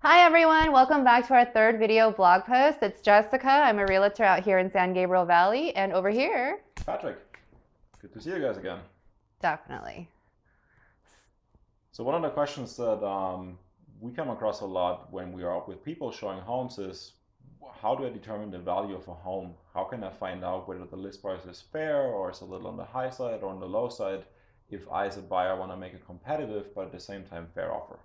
Hi everyone, welcome back to our third video blog post. It's Jessica. I'm a realtor out here in San Gabriel Valley, and over here, Patrick, good to see you guys again. definitely. So one of the questions that we come across a lot when we are out with people showing homes is, how do I determine the value of a home? How can I find out whether the list price is fair or is a little on the high side or on the low side if I as a buyer want to make a competitive but at the same time fair offer?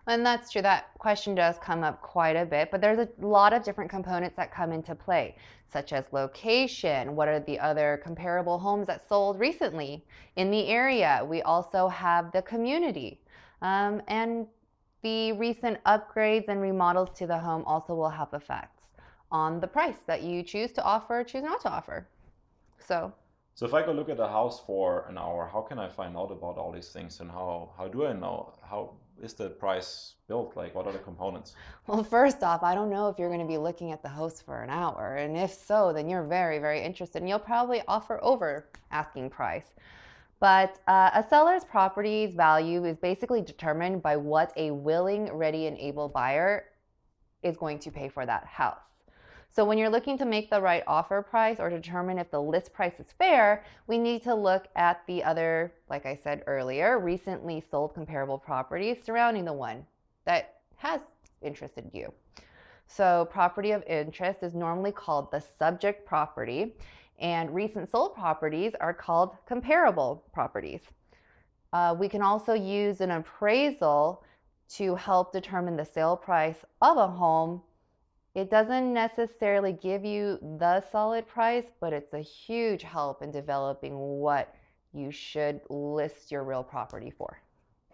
And that's true. That question does come up quite a bit, but there's a lot of different components that come into play, such as location. What are the other comparable homes that sold recently in the area? We also have the community, and the recent upgrades and remodels to the home also will have effects on the price that you choose to offer or choose not to offer. So if I go look at a house for an hour, how can I find out about all these things, and how do I know? How is the price built? Like, what are the components? well, first off, I don't know if you're going to be looking at the host for an hour. And if so, then you're very, very interested and you'll probably offer over asking price. But a seller's property's value is basically determined by what a willing, ready, and able buyer is going to pay for that house. So when you're looking to make the right offer price or determine if the list price is fair, we need to look at the other, like I said earlier, recently sold comparable properties surrounding the one that has interested you. So property of interest is normally called the subject property, and recent sold properties are called comparable properties. We can also use an appraisal to help determine the sale price of a home. It doesn't necessarily give you the solid price, but it's a huge help in developing what you should list your real property for.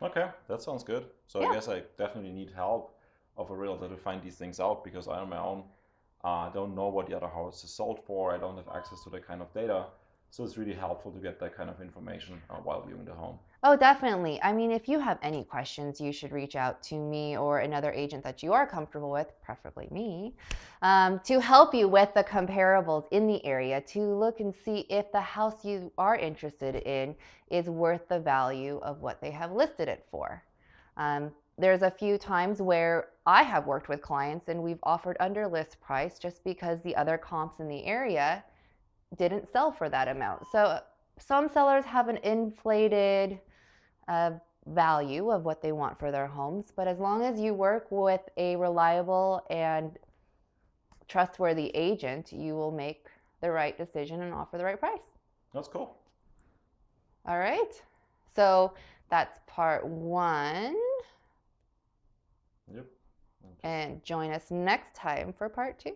Okay, that sounds good. So Yeah. I guess I definitely need help of a realtor to find these things out because I on my own don't know what the other house is sold for. I don't have access to that kind of data. So it's really helpful to get that kind of information while viewing the home. Oh, definitely. I mean, if you have any questions, you should reach out to me or another agent that you are comfortable with, preferably me, to help you with the comparables in the area to look and see if the house you are interested in is worth the value of what they have listed it for. There's a few times where I have worked with clients and we've offered under list price just because the other comps in the area didn't sell for that amount. So some sellers have an inflated value of what they want for their homes, but as long as you work with a reliable and trustworthy agent, you will make the right decision and offer the right price. That's cool. All right, so that's part one. Yep. And join us next time for part two.